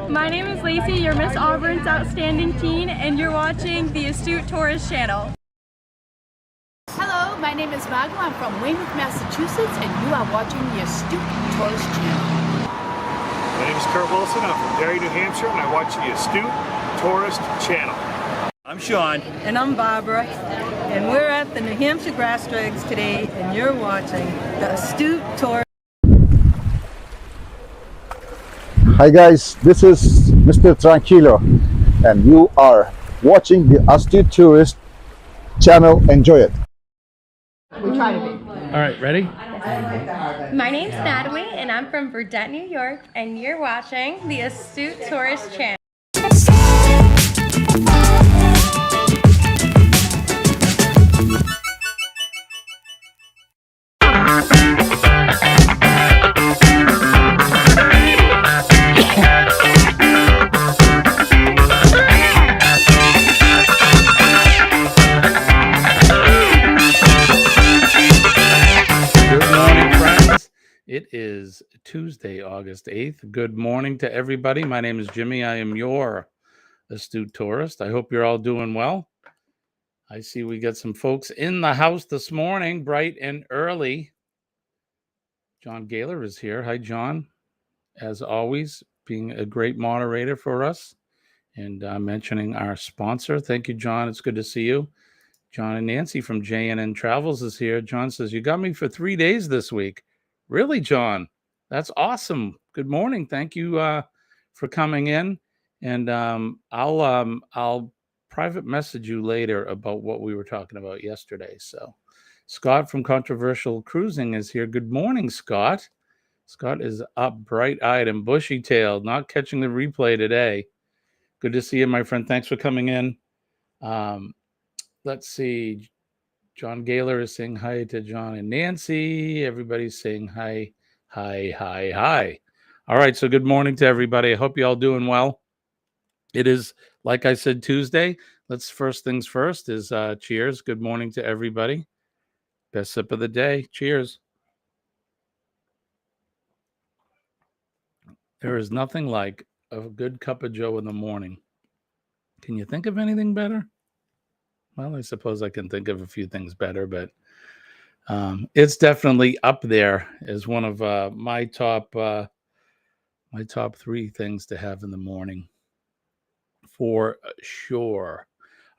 My name is Lacey, your Miss Auburn's Outstanding Teen, and you're watching the Astute Tourist Channel. Hello, my name is Margo. I'm from Weymouth, Massachusetts, and you are watching the Astute Tourist Channel. My name is Kurt Wilson. I'm from Derry, New Hampshire, and I watch the Astute Tourist Channel. I'm Sean. And I'm Barbara. And we're at the New Hampshire Grass Drags today, and you're watching the Astute Tourist. Hi guys, this is Mr. Tranquilo and you are watching the Astute Tourist Channel. Enjoy it. We try to be. All right, ready? My name's Natalie, and I'm from Burdett, New York, and you're watching the Astute Tourist Channel. It is Tuesday, August 8th. Good morning to everybody. My name is Jimmy. I am your Astute Tourist. I hope you're all doing well. I see we got some folks in the house this morning, bright and early. John Gaylor is here. Hi, John. As always, being a great moderator for us and mentioning our sponsor. Thank you, John. It's good to see you. John and Nancy from JNN Travels is here. John says, you got me for 3 days this week. Really, John? That's awesome. Good morning. Thank you for coming in. And I'll private message you later about what we were talking about yesterday. So Scott from Controversial Cruising is here. Good morning, Scott. Scott is up bright-eyed and bushy-tailed, not catching the replay today. Good to see you, my friend. Thanks for coming in. Let's see. John Gaylor is saying hi to John and Nancy. Everybody's saying hi, hi, hi, hi. All right, so good morning to everybody. I hope you all doing well. It is, like I said, Tuesday. Let's first things first is cheers. Good morning to everybody. Best sip of the day. Cheers. There is nothing like a good cup of joe in the morning. Can you think of anything better? Well, I suppose I can think of a few things better, but it's definitely up there as one of my top 3 things to have in the morning, for sure.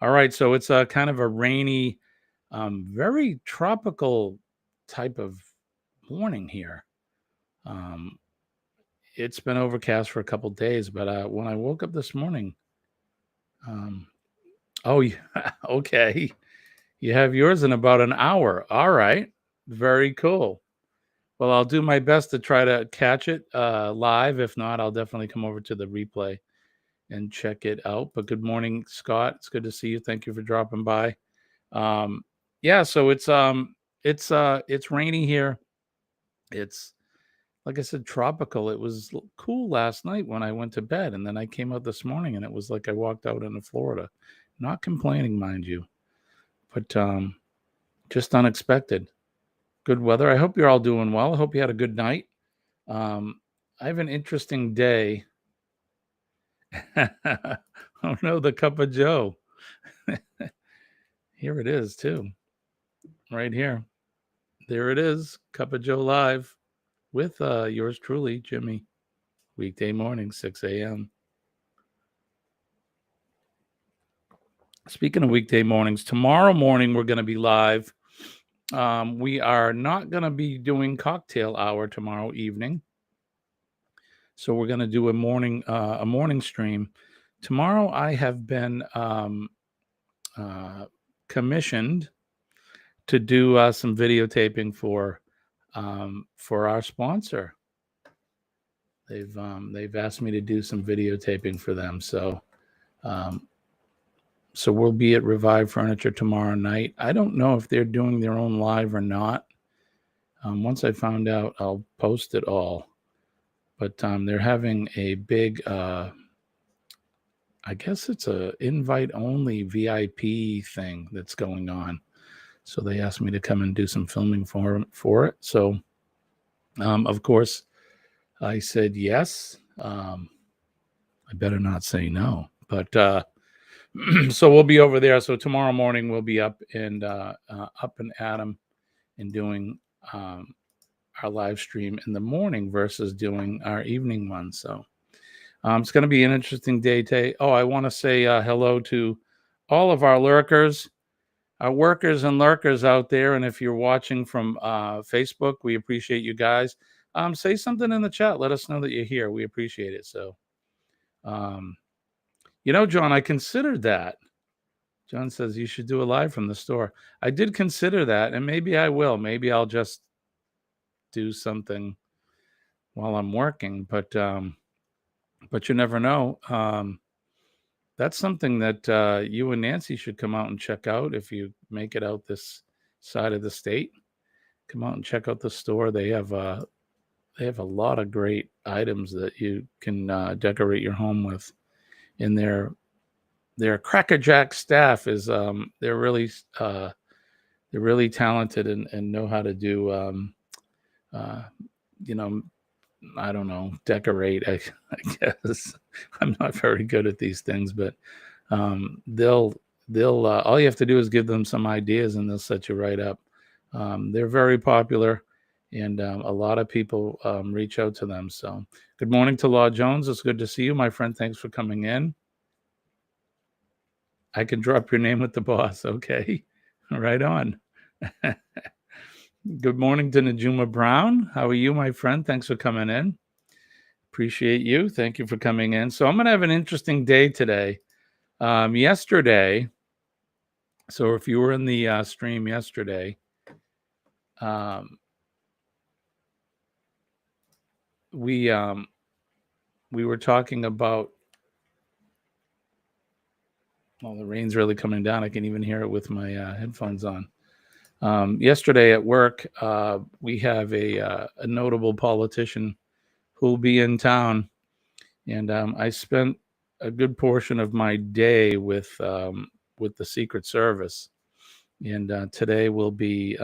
All right, so it's a kind of a rainy, very tropical type of morning here. It's been overcast for a couple days, but when I woke up this morning, oh, yeah. Okay. You have yours in about an hour. All right. Very cool. Well, I'll do my best to try to catch it live. If not, I'll definitely come over to the replay and check it out. But good morning, Scott. It's good to see you. Thank you for dropping by. Yeah, so it's rainy here. It's, like I said, tropical. It was cool last night when I went to bed, and then I came out this morning and it was like I walked out into Florida. Not complaining, mind you, but just unexpected. Good weather. I hope you're all doing well. I hope you had a good night. I have an interesting day. Oh no, the cup of joe. Here it is too. Right here. There it is. Cup of Joe live with yours truly, Jimmy. Weekday morning, 6 a.m. Speaking of weekday mornings, tomorrow morning we're going to be live. We are not going to be doing cocktail hour tomorrow evening, so we're going to do a morning stream. Tomorrow I have been commissioned to do some videotaping for our sponsor. They've asked me to do some videotaping for them, so we'll be at Revive Furniture tomorrow night. I don't know if they're doing their own live or not. Once I found out, I'll post it all. But they're having a big, I guess it's a invite-only VIP thing that's going on. So they asked me to come and do some filming for it. So, of course, I said yes. I better not say no. But so we'll be over there. So tomorrow morning we'll be up and Adam and doing our live stream in the morning versus doing our evening one. So it's going to be an interesting day today. Oh, I want to say hello to all of our lurkers, our workers and lurkers out there. And if you're watching from Facebook, we appreciate you guys. Say something in the chat. Let us know that you're here. We appreciate it. So, John, I considered that. John says you should do a live from the store. I did consider that, and maybe I will. Maybe I'll just do something while I'm working, but you never know. That's something that you and Nancy should come out and check out if you make it out this side of the state. Come out and check out the store. They have a lot of great items that you can decorate your home with. And their Cracker Jack staff is they're really talented and know how to do I don't know, decorate. I guess I'm not very good at these things, but they'll all you have to do is give them some ideas and they'll set you right up. They're very popular, and a lot of people reach out to them. So good morning to Law Jones. It's good to see you, my friend. Thanks for coming in. I can drop your name with the boss. Okay, right on. Good morning to Najuma Brown. How are you, my friend? Thanks for coming in. Appreciate you. Thank you for coming in. So I'm going to have an interesting day today. Yesterday, so if you were in the stream yesterday, we were talking about, well, the rain's really coming down. I can even hear it with my headphones on. Yesterday at work, we have a notable politician who will be in town, and I spent a good portion of my day with the Secret Service, and today will be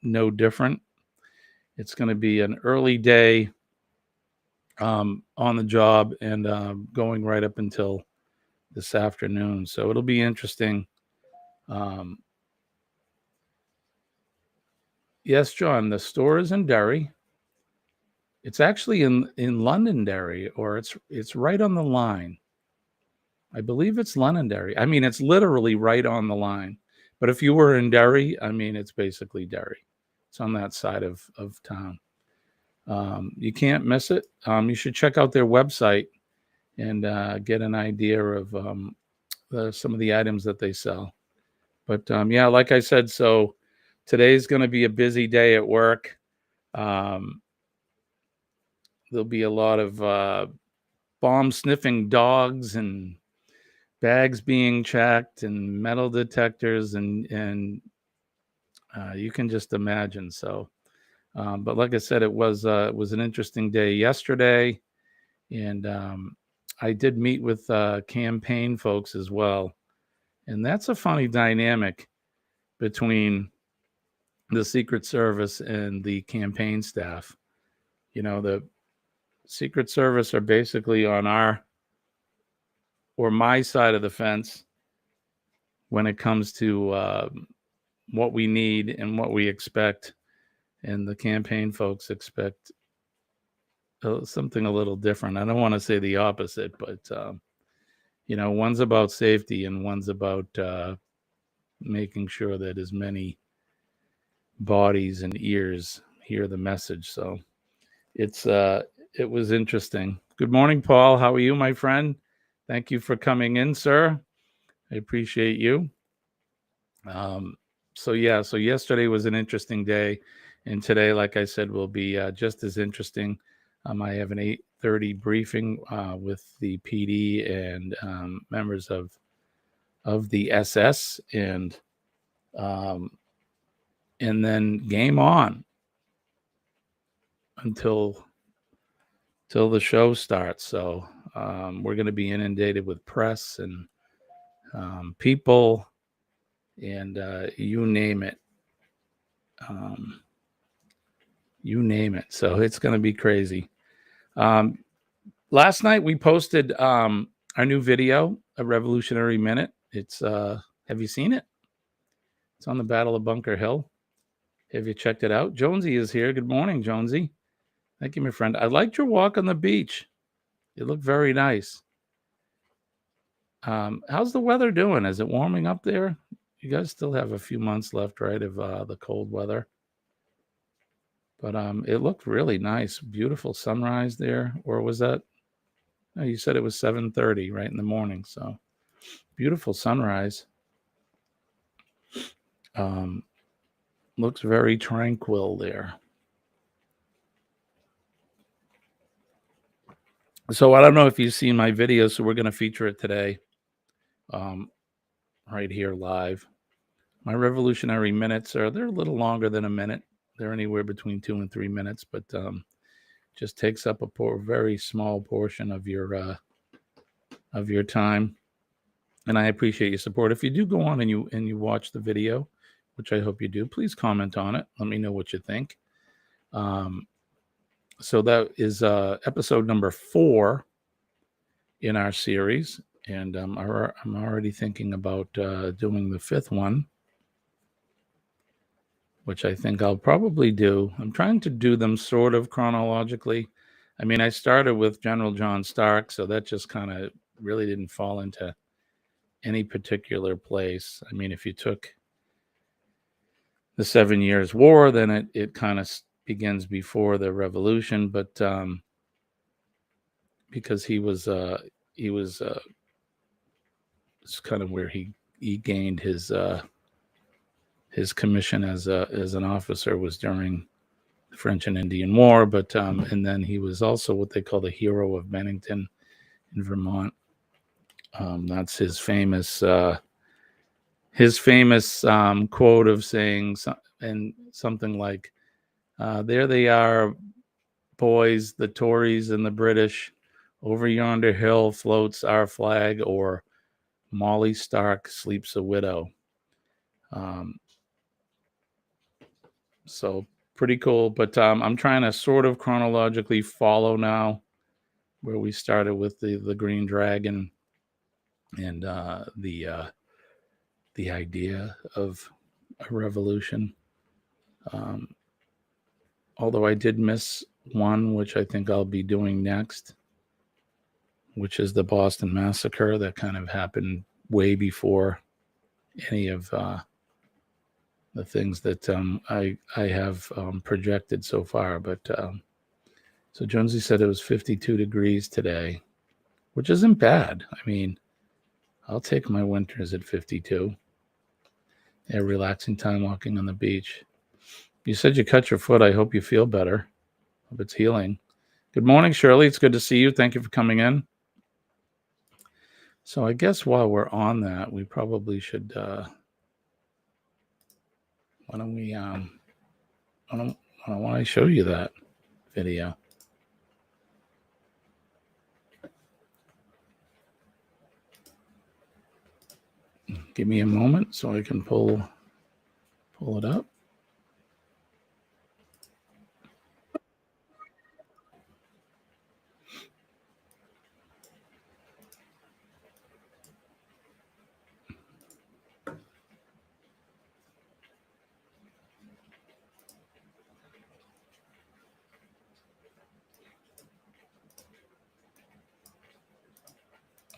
no different. It's going to be an early day on the job and going right up until this afternoon, so it'll be interesting. Yes, John, the store is in Derry. It's actually in Londonderry, or it's right on the line. I believe it's Londonderry. I mean, it's literally right on the line. But if you were in Derry, I mean, it's basically Derry. It's on that side of town. You can't miss it. You should check out their website and get an idea of some of the items that they sell. But yeah, like I said, so today's going to be a busy day at work. There'll be a lot of bomb sniffing dogs and bags being checked and metal detectors and you can just imagine. So, but like I said, it was an interesting day yesterday, and I did meet with campaign folks as well, and that's a funny dynamic between the Secret Service and the campaign staff. You know, the Secret Service are basically on our or my side of the fence when it comes to what we need and what we expect, and the campaign folks expect something a little different. I don't want to say the opposite, but one's about safety and one's about making sure that as many bodies and ears hear the message. So it was interesting. Good morning, Paul. How are you, my friend? Thank you for coming in, sir. I appreciate you. So yesterday was an interesting day, and today, like I said, will be just as interesting. I have an 8:30 briefing with the PD and members of the SS, and then game on until the show starts. So we're going to be inundated with press and people, and you name it. So it's going to be crazy. Last night we posted our new video, A Revolutionary Minute. It's have you seen it? It's on the Battle of Bunker Hill. Have you checked it out? Jonesy is here. Good morning, Jonesy. Thank you, my friend. I liked your walk on the beach. It looked very nice. How's the weather doing? Is it warming up there? You guys still have a few months left, right, of the cold weather. But it looked really nice. Beautiful sunrise there. Or was that? No, you said it was 7:30 right in the morning. So beautiful sunrise. Looks very tranquil there. So I don't know if you've seen my video, so we're going to feature it today right here live. My revolutionary minutes they're a little longer than a minute. They're anywhere between 2 and 3 minutes, but just takes up a very small portion of your time. And I appreciate your support. If you do go on and you watch the video, which I hope you do, please comment on it. Let me know what you think. So that is episode number 4 in our series, and I'm already thinking about doing the 5th one, which I think I'll probably do. I'm trying to do them sort of chronologically. I mean, I started with General John Stark, so that just kind of really didn't fall into any particular place. I mean, if you took the 7 Years' War, then it kind of begins before the revolution, but because he was it's kind of where he gained his commission as an officer was during the French and Indian War, but and then he was also what they call the hero of Bennington in Vermont. That's his famous quote of saying something like, there they are, boys, the Tories and the British. Over yonder hill floats our flag, or Molly Stark sleeps a widow. So pretty cool. But I'm trying to sort of chronologically follow now where we started with the Green Dragon and the idea of a revolution. Although I did miss one, which I think I'll be doing next, which is the Boston Massacre. That kind of happened way before any of the things that I have projected so far. But so Jonesy said it was 52 degrees today, which isn't bad. I mean, I'll take my winters at 52. Yeah, relaxing time walking on the beach. You said you cut your foot. I hope you feel better. Hope it's healing. Good morning, Shirley. It's good to see you. Thank you for coming in. So I guess while we're on that, we probably should. Why don't I show you that video? Give me a moment so I can pull it up.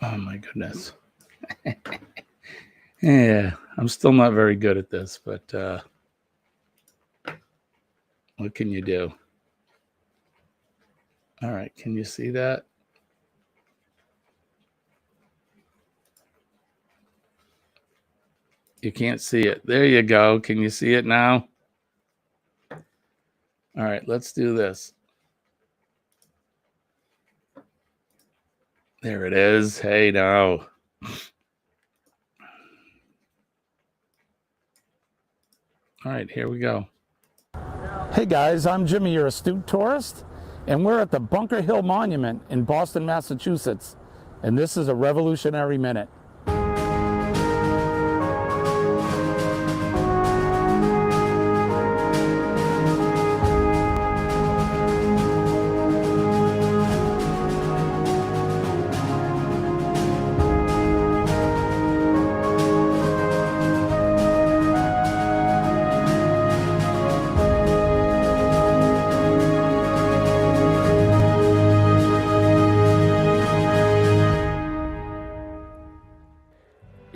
Oh my goodness. Yeah, I'm still not very good at this, but what can you do? All right, can you see that? You can't see it. There you go. Can you see it now? All right, let's do this. There it is. Hey, now. All right, here we go. Hey guys, I'm Jimmy, your astute tourist, and we're at the Bunker Hill Monument in Boston, Massachusetts, and this is a Revolutionary Minute.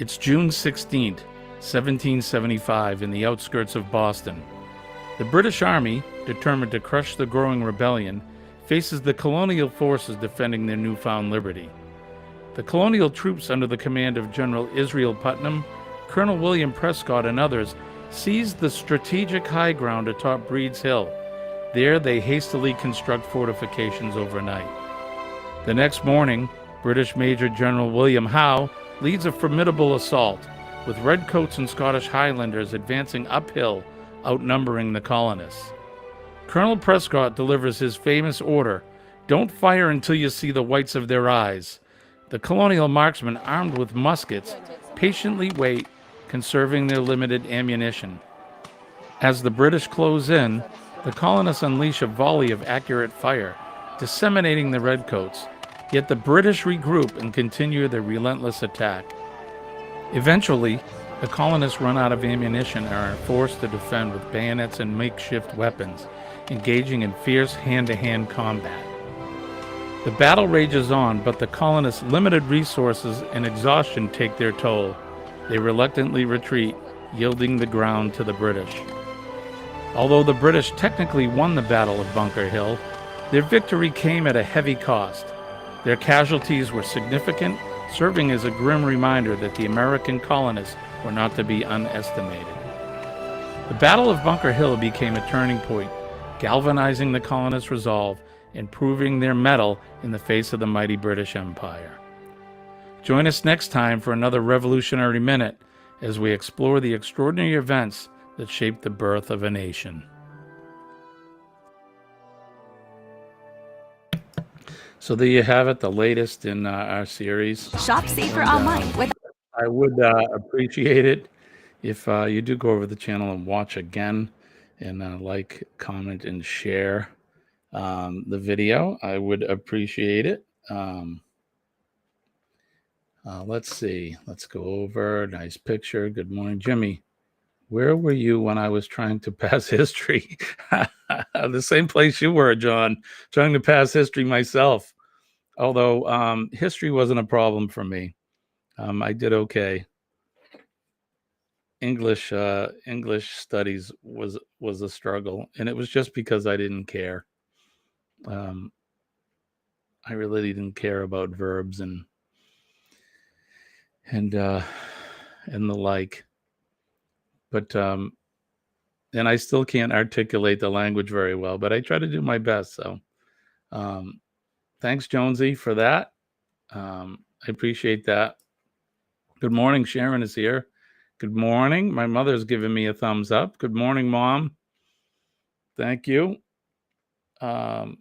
It's June 16th, 1775, in the outskirts of Boston. The British Army, determined to crush the growing rebellion, faces the colonial forces defending their newfound liberty. The colonial troops under the command of General Israel Putnam, Colonel William Prescott, and others seized the strategic high ground atop Breed's Hill. There they hastily construct fortifications overnight. The next morning, British Major General William Howe leads a formidable assault, with redcoats and Scottish Highlanders advancing uphill, outnumbering the colonists. Colonel Prescott delivers his famous order, "Don't fire until you see the whites of their eyes." The colonial marksmen, armed with muskets, patiently wait, conserving their limited ammunition. As the British close in, the colonists unleash a volley of accurate fire, disseminating the redcoats. Yet the British regroup and continue their relentless attack. Eventually, the colonists run out of ammunition and are forced to defend with bayonets and makeshift weapons, engaging in fierce hand-to-hand combat. The battle rages on, but the colonists' limited resources and exhaustion take their toll. They reluctantly retreat, yielding the ground to the British. Although the British technically won the Battle of Bunker Hill, their victory came at a heavy cost. Their casualties were significant, serving as a grim reminder that the American colonists were not to be underestimated. The Battle of Bunker Hill became a turning point, galvanizing the colonists' resolve and proving their mettle in the face of the mighty British Empire. Join us next time for another Revolutionary Minute as we explore the extraordinary events that shaped the birth of a nation. So there you have it, the latest in our series. Shop safer online with. I would appreciate it if you do go over the channel and watch again and like, comment, and share the video. I would appreciate it. Let's see. Let's go over. Nice picture. Good morning, Jimmy. Where were you when I was trying to pass history? The same place you were, John, trying to pass history myself. Although history wasn't a problem for me. I did okay. English studies was a struggle, and it was just because I didn't care. I really didn't care about verbs and the like. But and I still can't articulate the language very well, but I try to do my best. So thanks, Jonesy, for that. I appreciate that. Good morning. Sharon is here. Good morning. My mother's giving me a thumbs up. Good morning, Mom. Thank you. All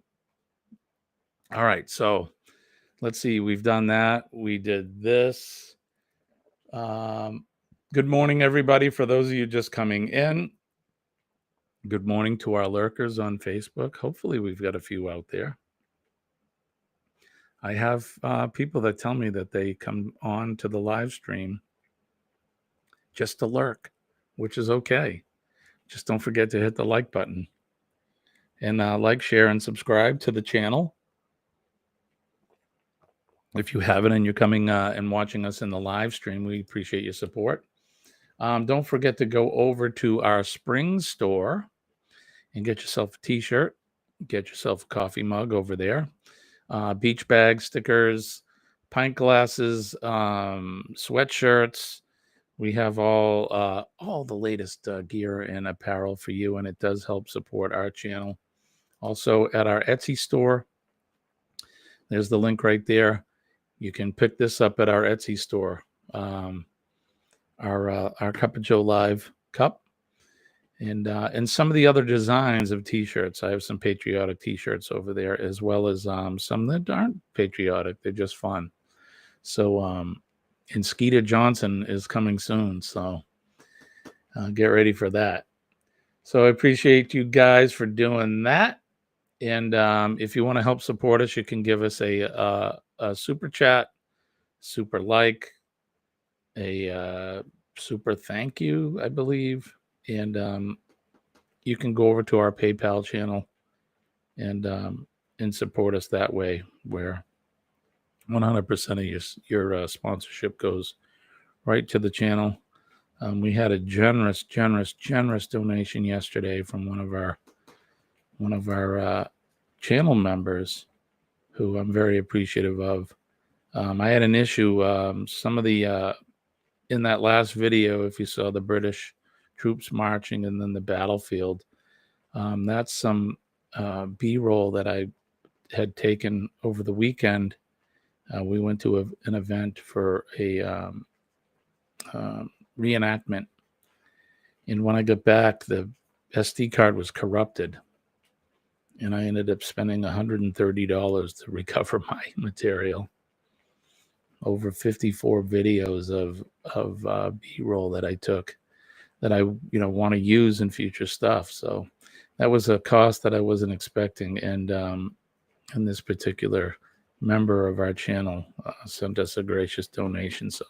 right. So let's see. We've done that. We did this. Good morning, everybody. For those of you just coming in, good morning to our lurkers on Facebook. Hopefully we've got a few out there. I have people that tell me that they come on to the live stream just to lurk, which is okay. Just don't forget to hit the like button and like, share, and subscribe to the channel. If you haven't and you're coming and watching us in the live stream, we appreciate your support. Don't forget to go over to our spring store and get yourself a t-shirt, get yourself a coffee mug over there, beach bags, stickers, pint glasses, sweatshirts. We have all the latest gear and apparel for you, and it does help support our channel. Also at our Etsy store, there's the link right there. You can pick this up at our Etsy store. Our Cup of Joe Live cup, and some of the other designs of t-shirts. I have some patriotic t-shirts over there, as well as some that aren't patriotic. They're just fun. So and Skeeter Johnson is coming soon, so get ready for that. So I appreciate you guys for doing that. And if you want to help support us, you can give us a super chat, super like, a super thank you, I believe. And you can go over to our PayPal channel and support us that way, where 100% of your sponsorship goes right to the channel. We had a generous donation yesterday from one of our channel members, who I'm very appreciative of. I had an issue. Some of the in that last video, if you saw the British troops marching and then the battlefield, that's some B-roll that I had taken over the weekend. We went to an event for a reenactment, and when I got back, the SD card was corrupted, and I ended up spending $130 to recover my material. Over 54 videos of B-roll that I took, that I want to use in future stuff. So that was a cost that I wasn't expecting, and this particular member of our channel sent us a gracious donation. So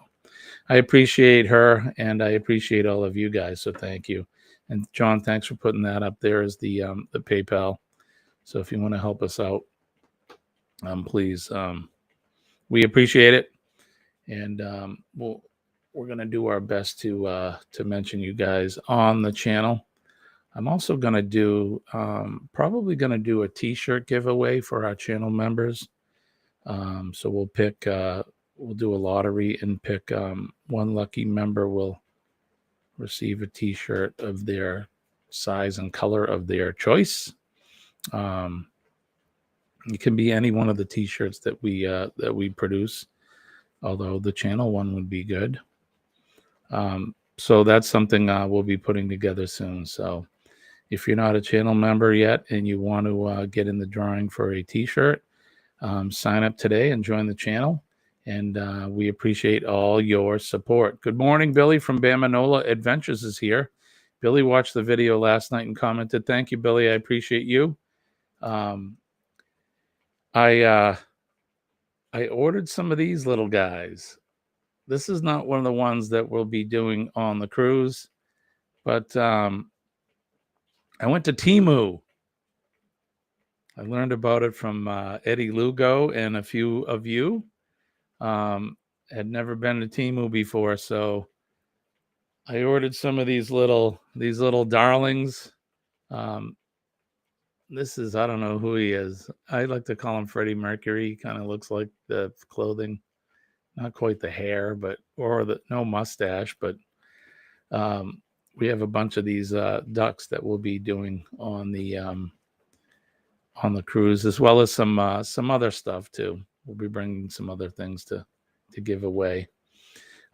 I appreciate her, and I appreciate all of you guys. So thank you. And John, thanks for putting that up there as the PayPal. So if you want to help us out, please, we appreciate it. And we're going to do our best to mention you guys on the channel. I'm also going to do, probably going to do a t-shirt giveaway for our channel members. So we'll pick, we'll do a lottery and pick, one lucky member will receive a t-shirt of their size and color of their choice. It can be any one of the t-shirts that we produce, although the channel one would be good. So that's something we'll be putting together soon. So if you're not a channel member yet and you want to get in the drawing for a t-shirt, sign up today and join the channel. And we appreciate all your support. Good morning, Billy from Bamanola Adventures is here. Billy watched the video last night and commented. Thank you, Billy. I appreciate you. I ordered some of these little guys. This is not one of the ones that we'll be doing on the cruise, but I went to Temu. I learned about it from Eddie Lugo and a few of you. Had never been to Temu before, so I ordered some of these little darlings. This is, I don't know who he is. I like to call him Freddie Mercury. He kind of looks like the clothing, not quite the hair, but no mustache. But we have a bunch of these ducks that we'll be doing on the cruise, as well as some other stuff too. We'll be bringing some other things to give away.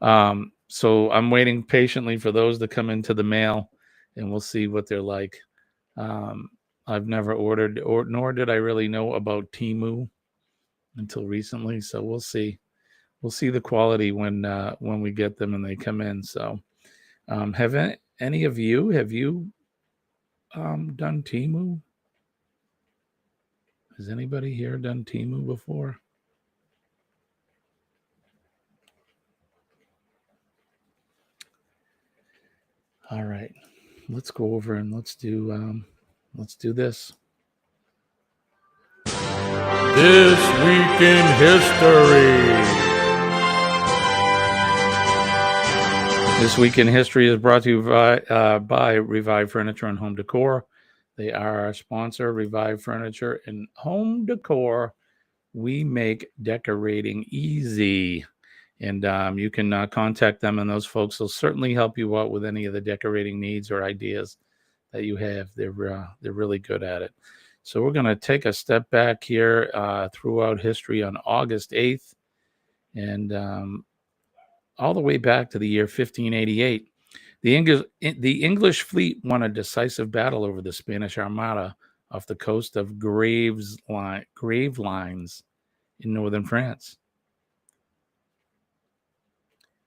So I'm waiting patiently for those to come into the mail, and we'll see what they're like. I've never ordered, nor did I really know about Temu until recently. So we'll see. We'll see the quality when we get them and they come in. So have any of you, done Temu? Has anybody here done Temu before? All right, let's go over and let's do this. This Week in History. This Week in History is brought to you by Revive Furniture and Home Decor. They are our sponsor, Revive Furniture and Home Decor. We make decorating easy. And you can contact them, and those folks will certainly help you out with any of the decorating needs or ideas that you have. They're really good at it. So we're going to take a step back here throughout history on August 8th, and all the way back to the year 1588. The English fleet won a decisive battle over the Spanish Armada off the coast of Gravelines in northern France.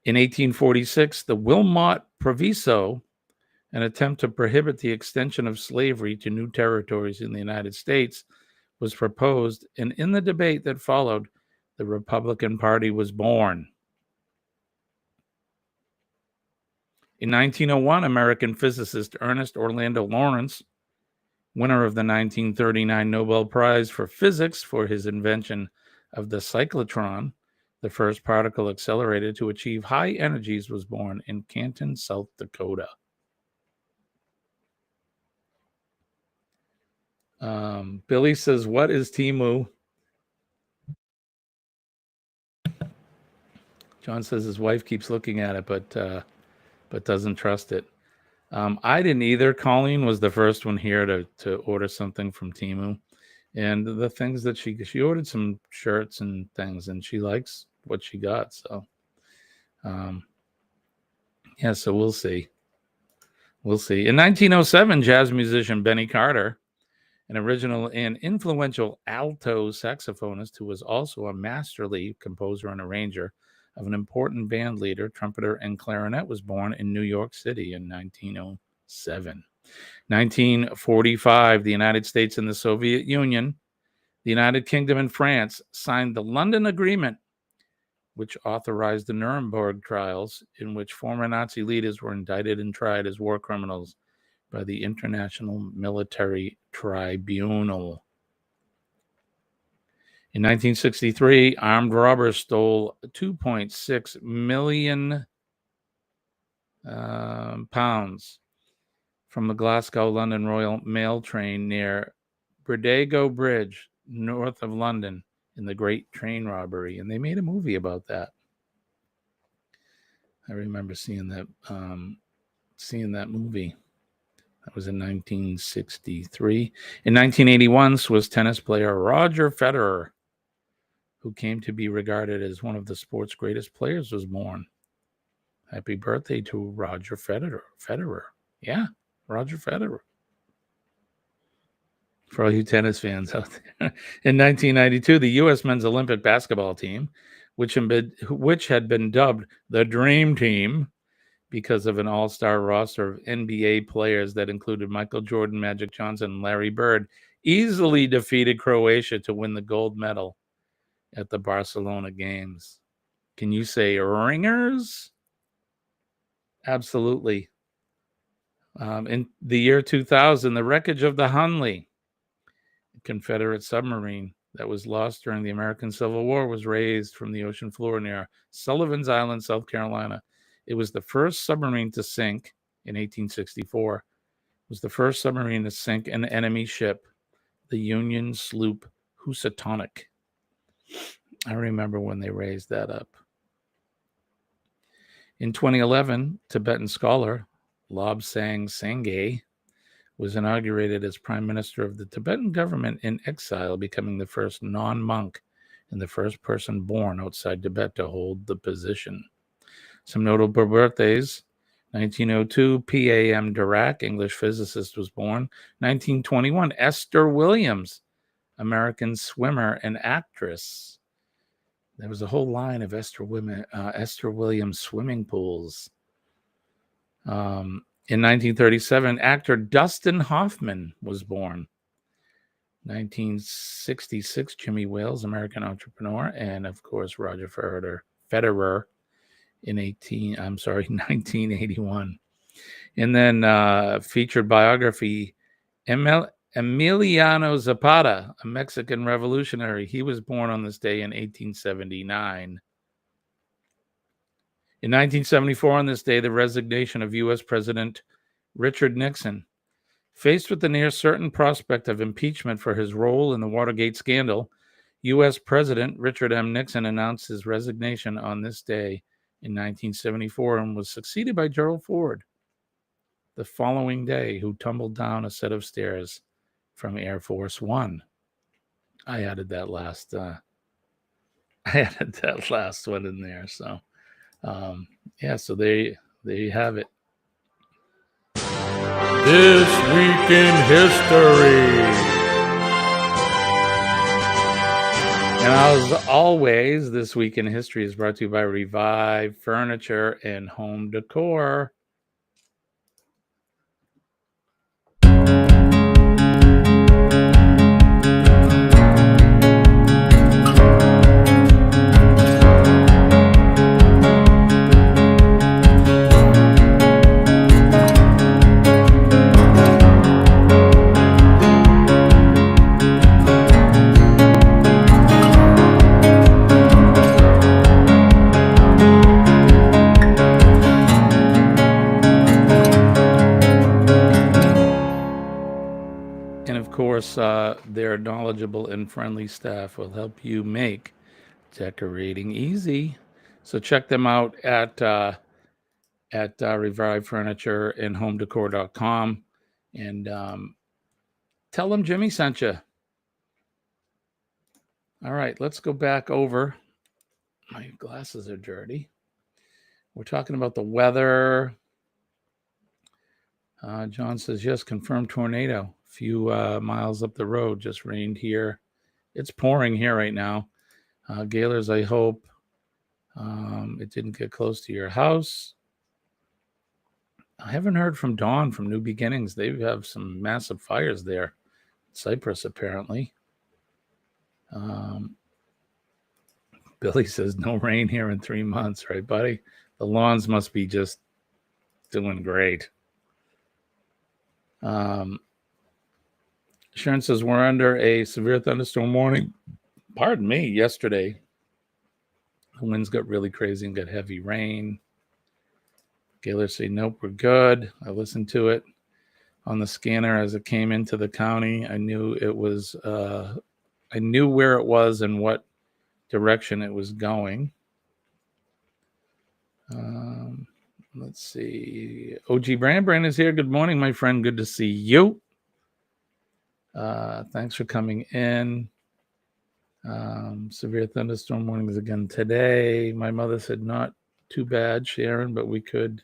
In 1846, the Wilmot Proviso, an attempt to prohibit the extension of slavery to new territories in the United States, was proposed, and in the debate that followed, the Republican Party was born. In 1901, American physicist Ernest Orlando Lawrence, winner of the 1939 Nobel Prize for Physics for his invention of the cyclotron, the first particle accelerator to achieve high energies, was born in Canton, South Dakota. Billy says, what is Temu? John says his wife keeps looking at it, but doesn't trust it. I didn't either. Colleen was the first one here to order something from Temu. And the things that she ordered some shirts and things, and she likes what she got. So, yeah, so we'll see. We'll see. In 1907, jazz musician Benny Carter, an original and influential alto saxophonist who was also a masterly composer and arranger of an important band leader, trumpeter, and clarinet, was born in New York City in 1907. 1945, the United States and the Soviet Union, the United Kingdom and France signed the London Agreement, which authorized the Nuremberg trials, in which former Nazi leaders were indicted and tried as war criminals by the International Military Tribunal. In 1963, armed robbers stole 2.6 million pounds from the Glasgow-London Royal Mail train near Bridego Bridge, north of London, in the Great Train Robbery. And they made a movie about that. I remember seeing that movie. That was in 1963. In 1981, Swiss tennis player Roger Federer, who came to be regarded as one of the sport's greatest players, was born. Happy birthday to Roger Federer. Yeah, Roger Federer. For all you tennis fans out there. In 1992, the U.S. men's Olympic basketball team, which had been dubbed the Dream Team because of an all-star roster of NBA players that included Michael Jordan, Magic Johnson, and Larry Bird, easily defeated Croatia to win the gold medal at the Barcelona Games. Can you say ringers? Absolutely. In the year 2000, the wreckage of the Hunley, a Confederate submarine that was lost during the American Civil War, was raised from the ocean floor near Sullivan's Island, South Carolina. It was the first submarine to sink in 1864. It was the first submarine to sink an enemy ship, the Union sloop Housatonic. I remember when they raised that up. In 2011, Tibetan scholar Lobsang Sangay was inaugurated as Prime Minister of the Tibetan government in exile, becoming the first non-monk and the first person born outside Tibet to hold the position. Some notable birthdays. 1902, P.A.M. Dirac, English physicist, was born. 1921, Esther Williams, American swimmer and actress. There was a whole line of Esther Williams swimming pools. In 1937, actor Dustin Hoffman was born. 1966, Jimmy Wales, American entrepreneur, and of course Roger Federer in 1981. And then featured biography, Emiliano Zapata, a Mexican revolutionary. He was born on this day in 1879. In 1974, on this day, the resignation of U.S. President Richard Nixon. Faced with the near certain prospect of impeachment for his role in the Watergate scandal, U.S. President Richard M. Nixon announced his resignation on this day in 1974 and was succeeded by Gerald Ford the following day, who tumbled down a set of stairs from Air Force One. I added that last one in there. So, so there you have it. This Week in History. And as always, This Week in History is brought to you by Revive Furniture and Home Decor. Their knowledgeable and friendly staff will help you make decorating easy. So check them out at Revive Furniture and HomeDecor.com and tell them Jimmy sent you. All right, let's go back over. My glasses are dirty. We're talking about the weather. John says, yes, confirmed tornado. Few miles up the road, just rained here. It's pouring here right now. Gaylors, I hope it didn't get close to your house. I haven't heard from Dawn from New Beginnings. They have some massive fires there. Cyprus, apparently. Billy says no rain here in 3 months, right, buddy? The lawns must be just doing great. Sharon says we're under a severe thunderstorm warning. Pardon me, yesterday. The winds got really crazy and got heavy rain. Gaylor say, nope, we're good. I listened to it on the scanner as it came into the county. I knew it was, I knew where it was and what direction it was going. Let's see. OG Brand is here. Good morning, my friend. Good to see you. Thanks for coming in. Severe thunderstorm warnings again today. My mother said not too bad, Sharon, but we could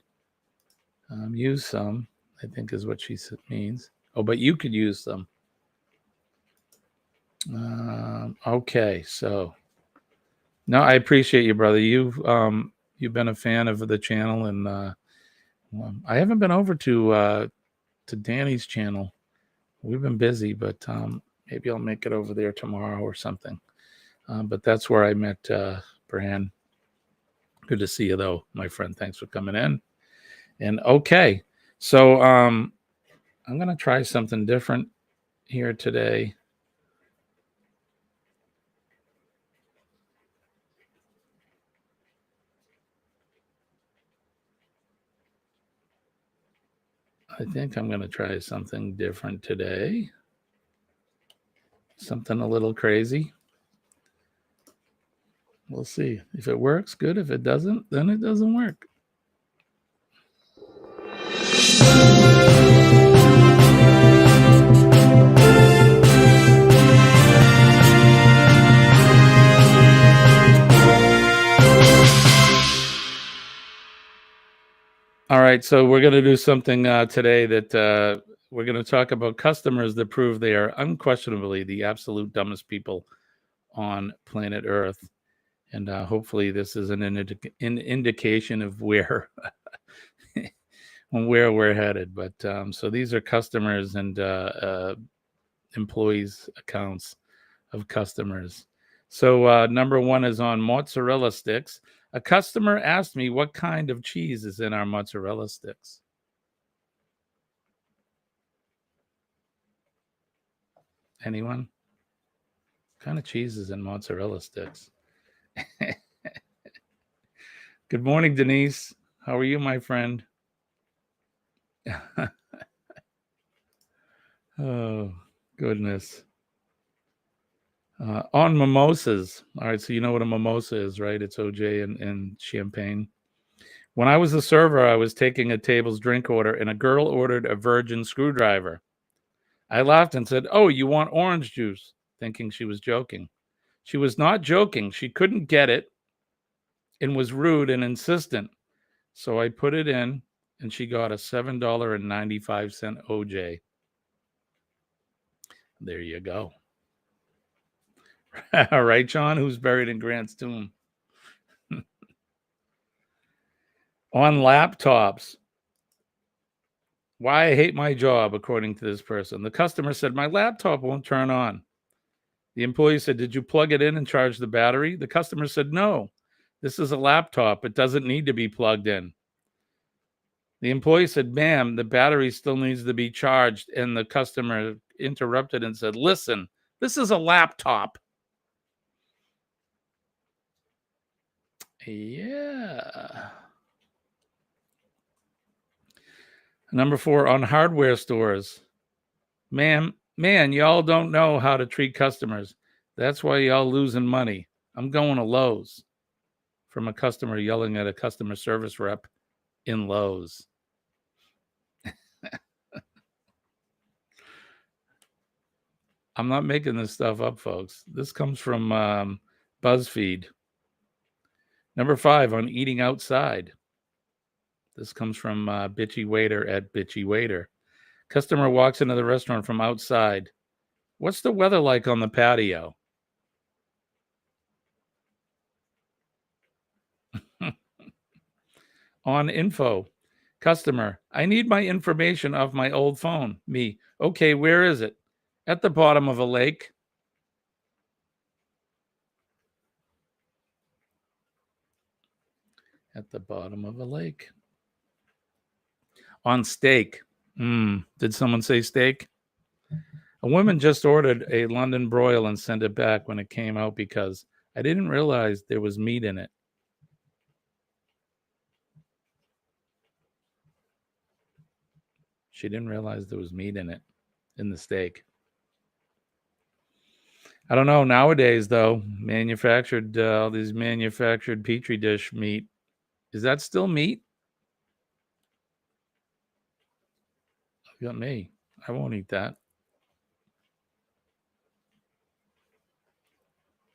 use some, I think is what she means. Oh, but you could use them. Okay, so no, I appreciate you, brother. You've been a fan of the channel, and I haven't been over to Danny's channel. We've been busy, but maybe I'll make it over there tomorrow or something. But that's where I met Bran. Good to see you, though, my friend. Thanks for coming in. And okay, so I'm going to try something different here today. I think I'm going to try something different today. Something a little crazy. We'll see. If it works, good. If it doesn't, then it doesn't work. All right, so we're going to do something today that we're going to talk about customers that prove they are unquestionably the absolute dumbest people on planet Earth. And hopefully this is an indication of where we're headed. But so these are customers and employees' accounts of customers. So number one is on mozzarella sticks. A customer asked me what kind of cheese is in our mozzarella sticks. Anyone? What kind of cheese is in mozzarella sticks? Good morning, Denise. How are you, my friend? Oh, goodness. On mimosas. All right, so you know what a mimosa is, right? It's OJ and champagne. When I was a server, I was taking a table's drink order, and a girl ordered a virgin screwdriver. I laughed and said, "Oh, you want orange juice?" thinking she was joking. She was not joking. She couldn't get it and was rude and insistent. So I put it in, and she got a $7.95 OJ. There you go. All right, John, who's buried in Grant's tomb? On laptops. Why I hate my job, according to this person. The customer said, my laptop won't turn on. The employee said, did you plug it in and charge the battery? The customer said, no, this is a laptop. It doesn't need to be plugged in. The employee said, ma'am, the battery still needs to be charged. And the customer interrupted and said, listen, this is a laptop. Yeah. Number 4, on hardware stores. Man, y'all don't know how to treat customers. That's why y'all losing money. I'm going to Lowe's. From a customer yelling at a customer service rep in Lowe's. I'm not making this stuff up, folks. This comes from BuzzFeed. Number 5, on eating outside. This comes from Bitchy Waiter at Bitchy Waiter. Customer walks into the restaurant from outside. What's the weather like on the patio? On info. Customer, I need my information off my old phone. Me, okay, where is it? At the bottom of a lake. At the bottom of a lake. On steak. Did someone say steak? A woman just ordered a London broil and sent it back when it came out because I didn't realize there was meat in it. She didn't realize there was meat in it, in the steak. I don't know. Nowadays, though, all these manufactured Petri dish meat, is that still meat? You got me. I won't eat that.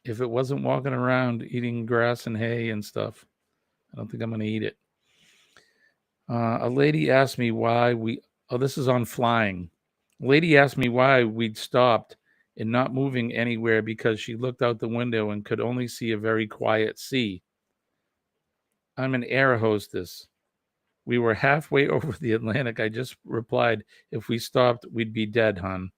If it wasn't walking around eating grass and hay and stuff, I don't think I'm going to eat it. A lady asked me why this is on flying. A lady asked me why we'd stopped and not moving anywhere because she looked out the window and could only see a very quiet sea. I'm an air hostess. We were halfway over the Atlantic. I just replied, if we stopped, we'd be dead, hon.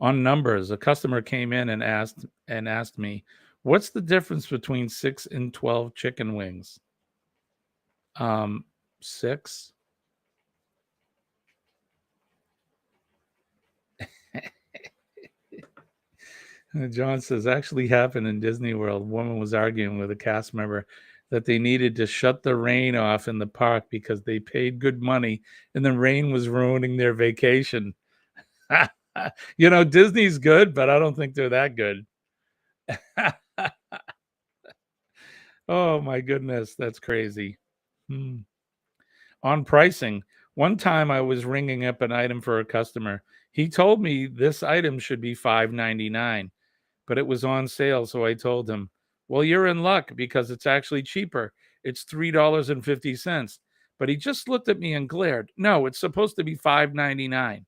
On numbers, a customer came in and asked me, what's the difference between 6 and 12 chicken wings? 6. John says, actually happened in Disney World. A woman was arguing with a cast member that they needed to shut the rain off in the park because they paid good money and the rain was ruining their vacation. You know, Disney's good, but I don't think they're that good. Oh, my goodness. That's crazy. On pricing, one time I was ringing up an item for a customer. He told me this item should be $5.99, but it was on sale. So I told him, well, you're in luck because it's actually cheaper. It's $3.50. But he just looked at me and glared. No, it's supposed to be $5.99.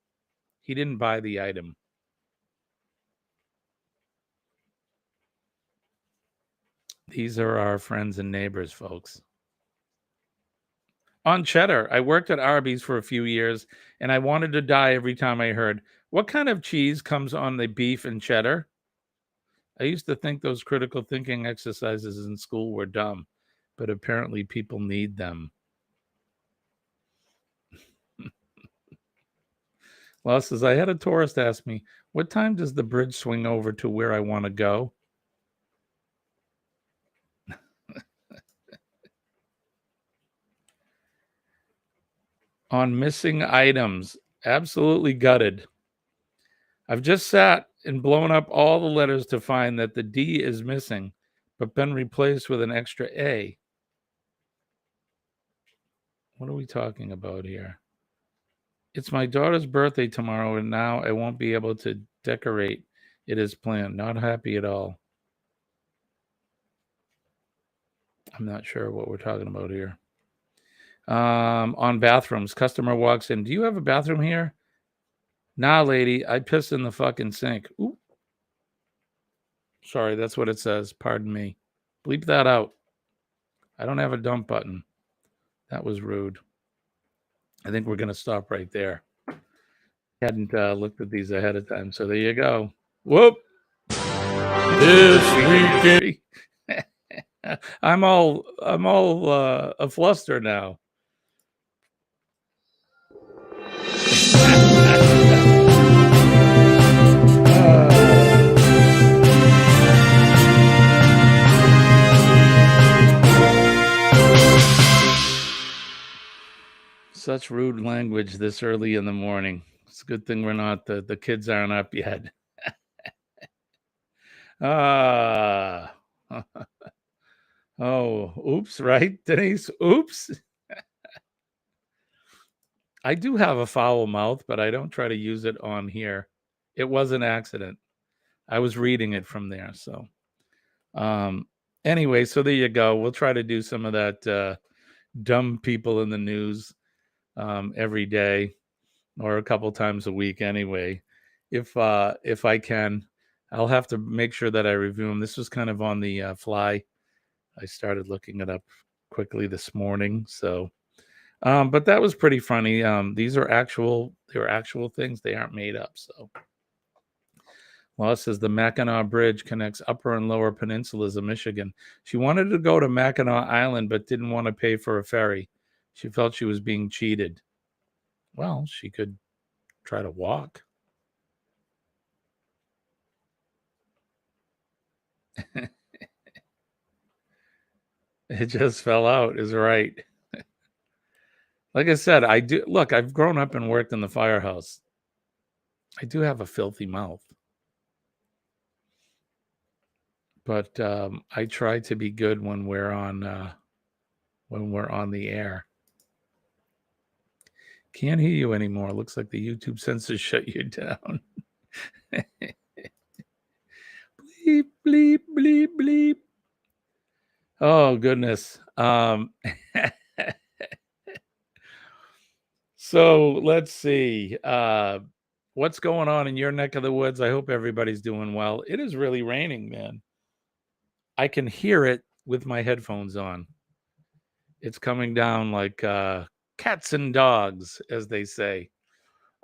He didn't buy the item. These are our friends and neighbors, folks. On cheddar, I worked at Arby's for a few years, and I wanted to die every time I heard, what kind of cheese comes on the beef and cheddar? I used to think those critical thinking exercises in school were dumb, but apparently people need them. Well, says, I had a tourist ask me, what time does the bridge swing over to where I want to go? On missing items, absolutely gutted. I've just sat and blown up all the letters to find that the D is missing, but been replaced with an extra A. What are we talking about here? It's my daughter's birthday tomorrow, and now I won't be able to decorate it as planned. Not happy at all. I'm not sure what we're talking about here. On bathrooms, customer walks in. Do you have a bathroom here? Nah, lady, I pissed in the fucking sink. Ooh. Sorry, that's what it says. Pardon me. Bleep that out. I don't have a dump button. That was rude. I think we're going to stop right there. Hadn't looked at these ahead of time, so there you go. Whoop. This weekend. I'm all a fluster now. Such rude language this early in the morning. It's a good thing we're not, the kids aren't up yet. Oh, oops, right, Denise? Oops. I do have a foul mouth, but I don't try to use it on here. It was an accident. I was reading it from there. So anyway, so there you go. We'll try to do some of that dumb people in the news every day or a couple times a week anyway. If I can, I'll have to make sure that I review them. This was kind of on the fly. I started looking it up quickly this morning. So, but that was pretty funny. These are actual things. They aren't made up. So, well, it says the Mackinac Bridge connects Upper and Lower Peninsulas of Michigan. She wanted to go to Mackinac Island, but didn't want to pay for a ferry. She felt she was being cheated. Well, she could try to walk. It just fell out, is right. Like I said, I've grown up and worked in the firehouse. I do have a filthy mouth. But I try to be good when we're on the air. Can't hear you anymore. Looks like the YouTube censors shut you down. Bleep, bleep, bleep, bleep. Oh, goodness. So let's see. What's going on in your neck of the woods? I hope everybody's doing well. It is really raining, man. I can hear it with my headphones on. It's coming down like cats and dogs, as they say.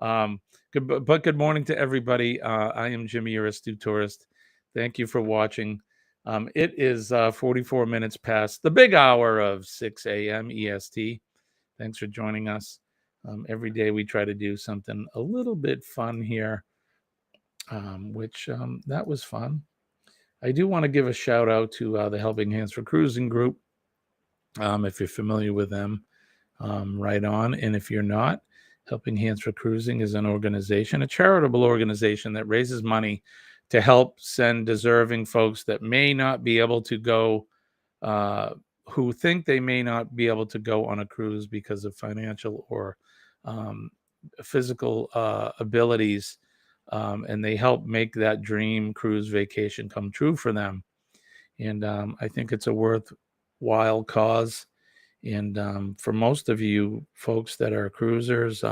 Good morning to everybody. I am Jimmy, your astute tourist. Thank you for watching. It is 44 minutes past the big hour of 6 a.m. EST. Thanks for joining us. Every day we try to do something a little bit fun here, which that was fun. I do want to give a shout out to the Helping Hands for Cruising group. If you're familiar with them, right on. And if you're not, Helping Hands for Cruising is an organization, a charitable organization that raises money to help send deserving folks that may not be able to go, who think they may not be able to go on a cruise because of financial or physical abilities. And they help make that dream cruise vacation come true for them. And I think it's a worthwhile cause. And for most of you folks that are cruisers,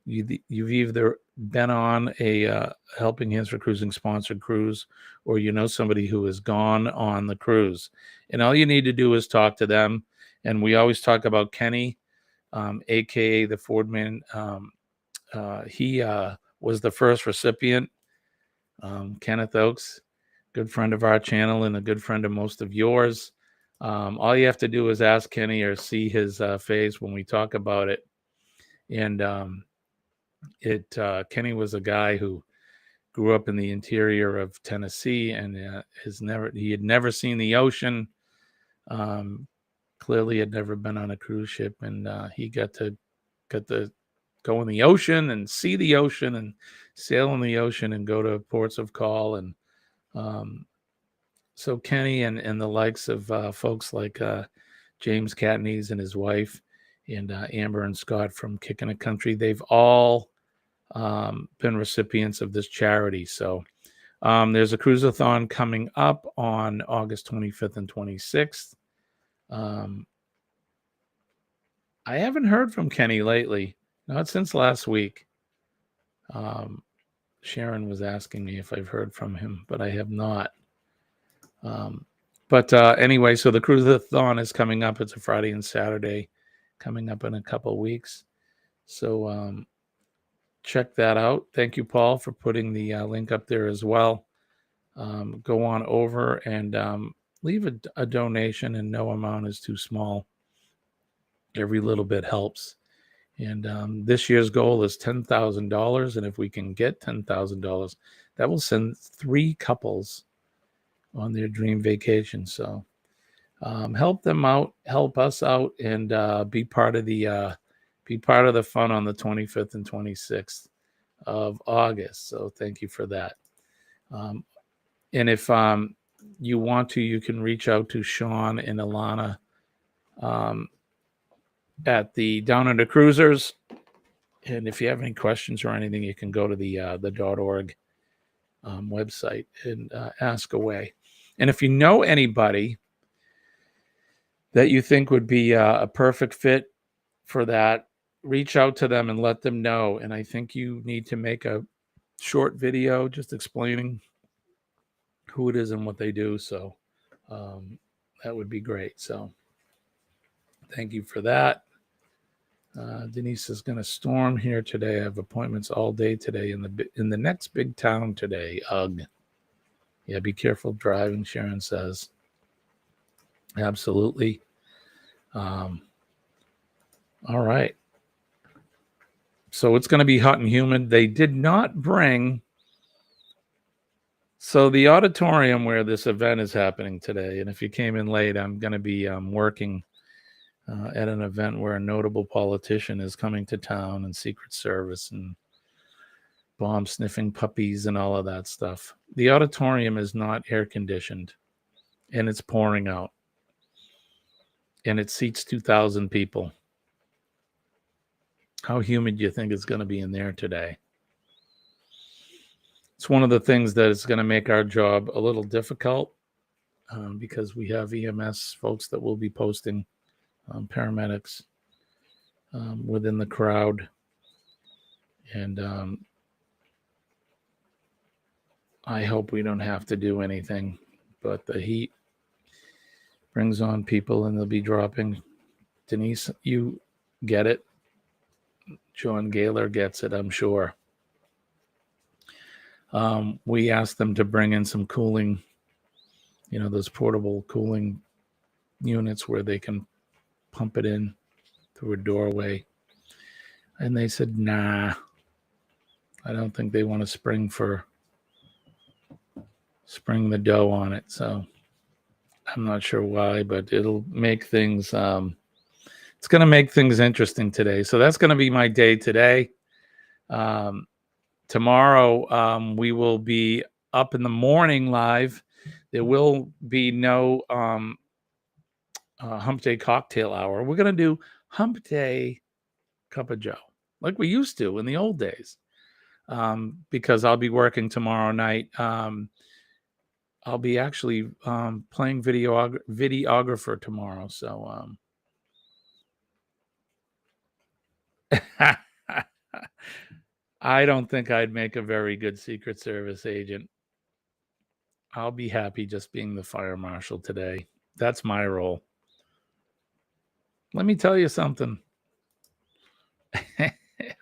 you've either been on a Helping Hands for Cruising sponsored cruise, or you know somebody who has gone on the cruise. And all you need to do is talk to them. And we always talk about Kenny, aka the Fordman. He was the first recipient. Kenneth Oakes, good friend of our channel and a good friend of most of yours. All you have to do is ask Kenny or see his face when we talk about it. And Kenny was a guy who grew up in the interior of Tennessee and he had never seen the ocean. Clearly had never been on a cruise ship, and he got to go in the ocean and see the ocean and sail in the ocean and go to ports of call. And so Kenny and the likes of folks like James Catneys and his wife and Amber and Scott from Kicking a Country, they've all been recipients of this charity. So there's a cruise-a-thon coming up on August 25th and 26th. I haven't heard from Kenny lately, not since last week. Sharon was asking me if I've heard from him, but I have not. But anyway, so the cruise-a-thon is coming up. It's a Friday and Saturday coming up in a couple of weeks. So check that out. Thank you, Paul, for putting the link up there as well. Go on over and leave a donation, and no amount is too small. Every little bit helps. And this year's goal is $10,000. And if we can get $10,000, that will send 3 couples on their dream vacation. So help them out, help us out, and be part of the fun on the 25th and 26th of August. So thank you for that. And if you want to, you can reach out to Sean and Alana at the Down Under Cruisers. And if you have any questions or anything, you can go to the .org website and ask away. And if you know anybody that you think would be a perfect fit for that, reach out to them and let them know. And I think you need to make a short video just explaining who it is and what they do. So that would be great. So thank you for that. Denise is going to storm here today. I have appointments all day today in the next big town today. Ugh. Yeah, be careful driving, Sharon says. Absolutely. All right. So it's going to be hot and humid. They did not bring... So the auditorium where this event is happening today, and if you came in late, I'm going to be working at an event where a notable politician is coming to town, and Secret Service and bomb sniffing puppies and all of that stuff. The auditorium is not air conditioned, and it's pouring out, and it seats 2,000 people. How humid do you think it's going to be in there today? It's one of the things that is going to make our job a little difficult because we have EMS folks that will be posting paramedics within the crowd. And I hope we don't have to do anything, but the heat brings on people and they'll be dropping. Denise, you get it. John Gaylor gets it, I'm sure. We asked them to bring in some cooling, those portable cooling units where they can pump it in through a doorway. And they said, nah, I don't think they want to spring the dough on it. So I'm not sure why, but it'll make things, it's going to make things interesting today. So that's going to be my day today. Tomorrow, we will be up in the morning live. There will be no Hump Day cocktail hour. We're going to do Hump Day Cup of Joe like we used to in the old days because I'll be working tomorrow night. I'll be actually playing videographer tomorrow. So I don't think I'd make a very good Secret Service agent. I'll be happy just being the fire marshal today. That's my role. Let me tell you something.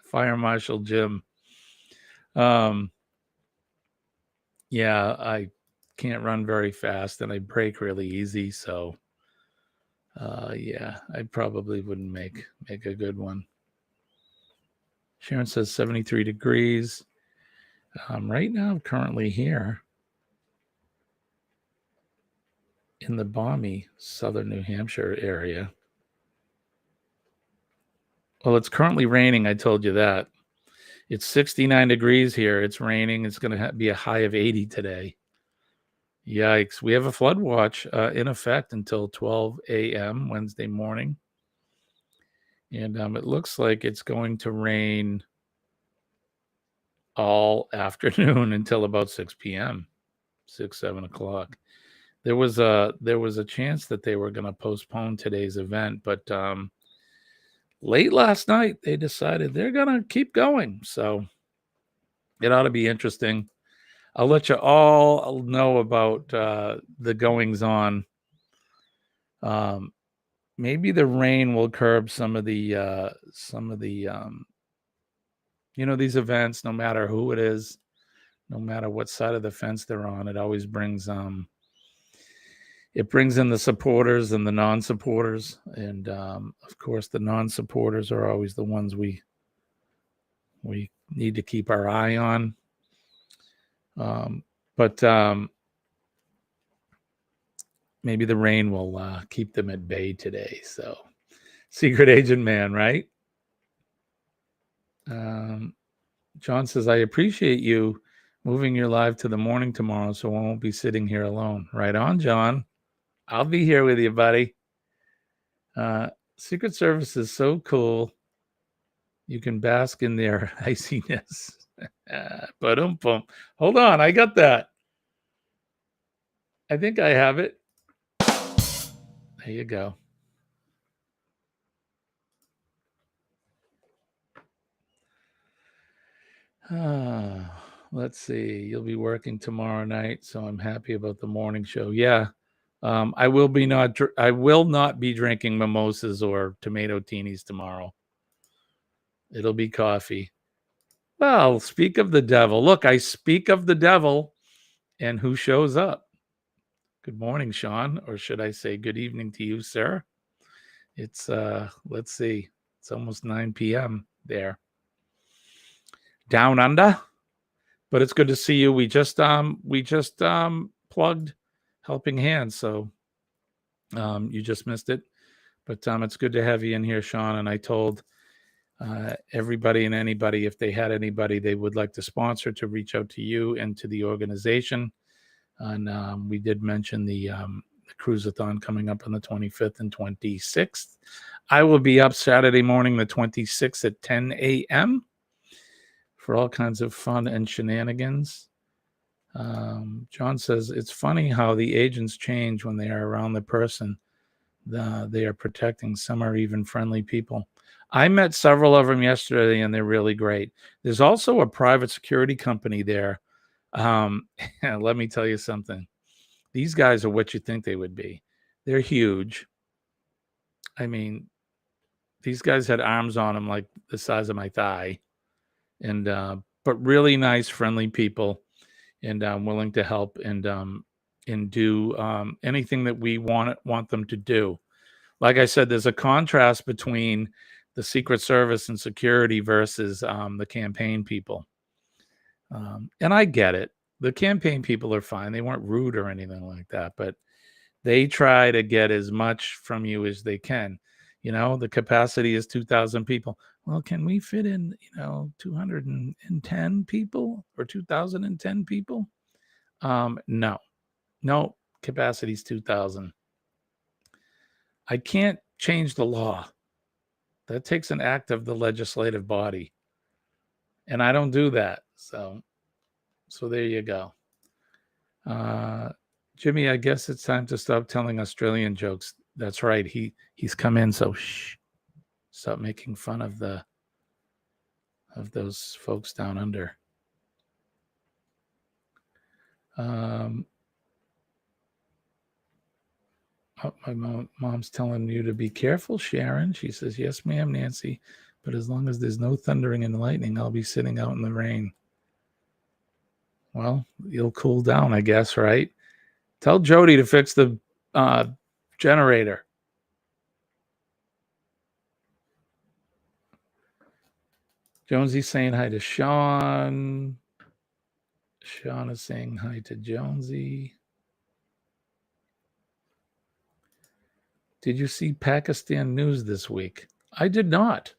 Fire Marshal Jim. Yeah, I can't run very fast and I brake really easy. So, yeah, I probably wouldn't make a good one. Sharon says 73 degrees. Right now, I'm currently here in the balmy southern New Hampshire area. Well, it's currently raining. I told you that. It's 69 degrees here. It's raining. It's going to be a high of 80 today. Yikes. We have a flood watch in effect until 12 a.m. Wednesday morning. And it looks like it's going to rain all afternoon until about 6 p.m., 7 o'clock. There was a chance that they were going to postpone today's event, but late last night they decided they're going to keep going. So it ought to be interesting. I'll let you all know about the goings on. Maybe the rain will curb some of the these events, no matter who it is, no matter what side of the fence they're on. It always brings in the supporters and the non-supporters. And of course, the non-supporters are always the ones we need to keep our eye on. But maybe the rain will keep them at bay today. So, Secret Agent Man, right? John says, I appreciate you moving your live to the morning tomorrow, so I won't be sitting here alone. Right on, John. I'll be here with you, buddy. Secret Service is so cool. You can bask in their iciness. Ba-dum-bum. Hold on, I got that. I think I have it. There you go. Let's see. You'll be working tomorrow night, so I'm happy about the morning show. Yeah. I will not be drinking mimosas or tomato teenies tomorrow. It'll be coffee. Well, speak of the devil. Look, I speak of the devil, and who shows up? Good morning, Sean, or should I say good evening to you, sir? It's let's see. It's almost 9 p.m. there. Down under. But it's good to see you. We just plugged Helping Hands, so you just missed it. But it's good to have you in here, Sean. And I told everybody and anybody, if they had anybody they would like to sponsor, to reach out to you and to the organization. And we did mention the Cruisathon coming up on the 25th and 26th. I will be up Saturday morning, the 26th at 10 a.m. for all kinds of fun and shenanigans. John says, it's funny how the agents change when they are around the person they are protecting. Some are even friendly people. I met several of them yesterday, and they're really great. There's also a private security company there. Let me tell you something. These guys are what you think they would be. They're huge. I mean, these guys had arms on them like the size of my thigh. And but really nice, friendly people, and willing to help and do anything that we want them to do. Like I said, there's a contrast between the Secret Service and security versus the campaign people. And I get it. The campaign people are fine. They weren't rude or anything like that, but they try to get as much from you as they can. You know, the capacity is 2,000 people. Well, can we fit in, 210 people or 2,010 people? No, capacity is 2,000. I can't change the law. That takes an act of the legislative body. And I don't do that. So there you go. Jimmy, I guess it's time to stop telling Australian jokes. That's right. He's come in, so shh. Stop making fun of those folks down under. My mom's telling you to be careful, Sharon. She says, yes, ma'am, Nancy. But as long as there's no thundering and lightning, I'll be sitting out in the rain. Well, you'll cool down, I guess, right? Tell Jody to fix the generator. Jonesy's saying hi to Sean. Sean is saying hi to Jonesy. Did you see Pakistan news this week? I did not.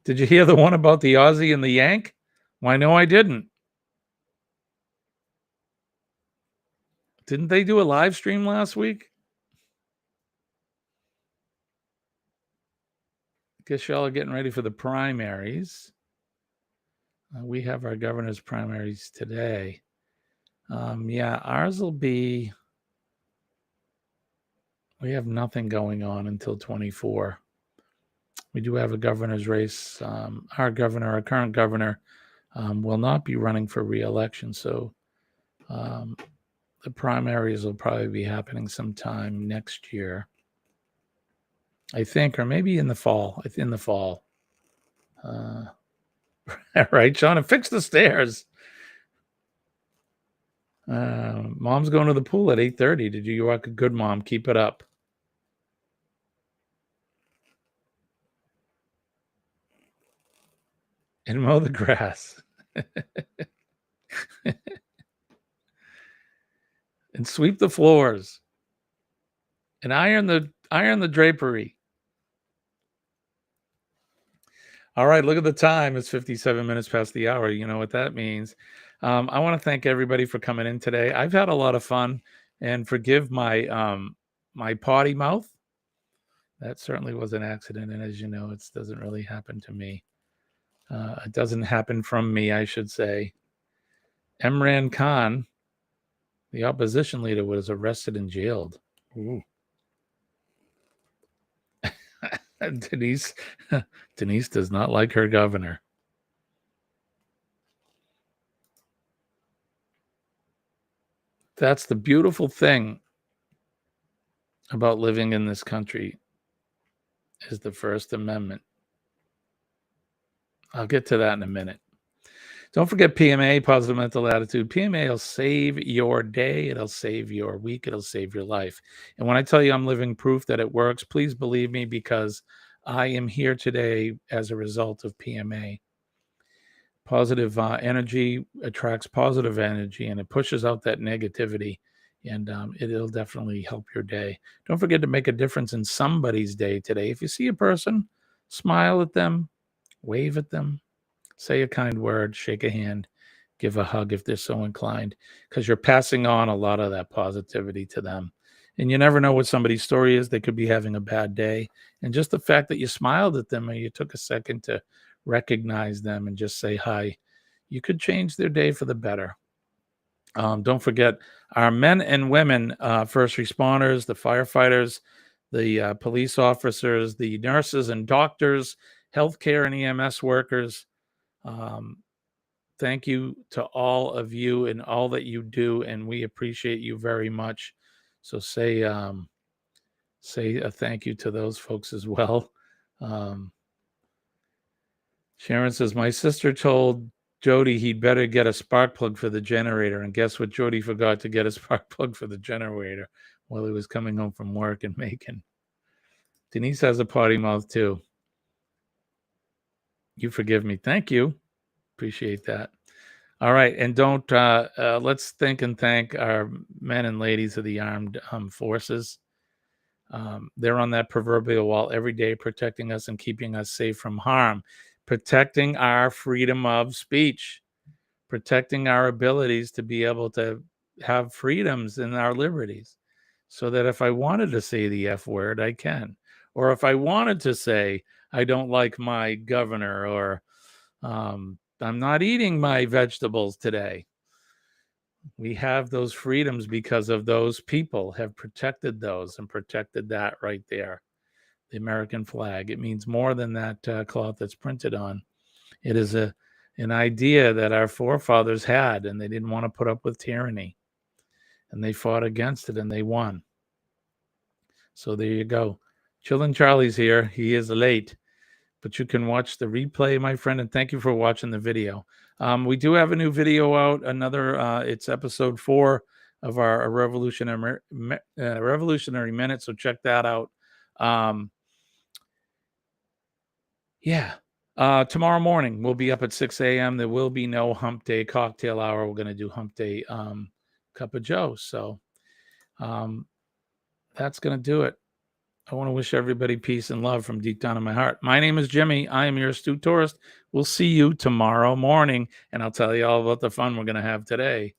Did you hear the one about the Aussie and the Yank? Why, no, I didn't. Didn't they do a live stream last week? Guess y'all are getting ready for the primaries. We have our governor's primaries today. Yeah, ours will be... We have nothing going on until 24. We do have a governor's race. Our current governor, will not be running for re-election. So the primaries will probably be happening sometime next year, I think, or maybe in the fall. In the fall. Right, Sean? And fix the stairs. Mom's going to the pool at 8:30. Did you walk a good mom? Keep it up. And mow the grass. And sweep the floors. And iron the drapery. All right, look at the time. It's 57 minutes past the hour. You know what that means. I want to thank everybody for coming in today. I've had a lot of fun, and forgive my my potty mouth. That certainly was an accident, and as you know, it doesn't really happen to me. It doesn't happen from me, I should say. Imran Khan, the opposition leader, was arrested and jailed. Ooh. Denise does not like her governor. That's the beautiful thing about living in this country, is the First Amendment. I'll get to that in a minute. Don't forget PMA, Positive Mental Attitude. PMA will save your day. It'll save your week. It'll save your life. And when I tell you I'm living proof that it works, please believe me, because I am here today as a result of PMA. Positive energy attracts positive energy, and it pushes out that negativity, and it'll definitely help your day. Don't forget to make a difference in somebody's day today. If you see a person, smile at them, wave at them, say a kind word, shake a hand, give a hug if they're so inclined, because you're passing on a lot of that positivity to them. And you never know what somebody's story is. They could be having a bad day. And just the fact that you smiled at them, or you took a second to recognize them and just say hi, you could change their day for the better. Don't forget our men and women, first responders, the firefighters, the police officers, the nurses and doctors, healthcare and EMS workers. Thank you to all of you and all that you do, and we appreciate you very much. So say a thank you to those folks as well. Sharon says, my sister told Jody he'd better get a spark plug for the generator, and guess what? Jody forgot to get a spark plug for the generator while he was coming home from work in Macon. Denise has a potty mouth too. You forgive me. Thank you. Appreciate that. All right. And don't, let's think and thank our men and ladies of the armed forces. They're on that proverbial wall every day, protecting us and keeping us safe from harm, protecting our freedom of speech, protecting our abilities to be able to have freedoms and our liberties, so that if I wanted to say the F word, I can. Or if I wanted to say, I don't like my governor, or I'm not eating my vegetables today. We have those freedoms because of those people have protected those and protected that right there. The American flag. It means more than that cloth that's printed on. It is an idea that our forefathers had, and they didn't want to put up with tyranny. And they fought against it, and they won. So there you go. Chillin' Charlie's here. He is late, but you can watch the replay, my friend, and thank you for watching the video. We do have a new video out, it's episode 4 of our Revolutionary Minute, so check that out. yeah. Tomorrow morning we'll be up at 6 a.m. There will be no hump day cocktail hour. We're going to do hump day cup of joe. So that's going to do it. I want to wish everybody peace and love from deep down in my heart. My name is Jimmy. I am your astute tourist. We'll see you tomorrow morning, and I'll tell you all about the fun we're going to have today.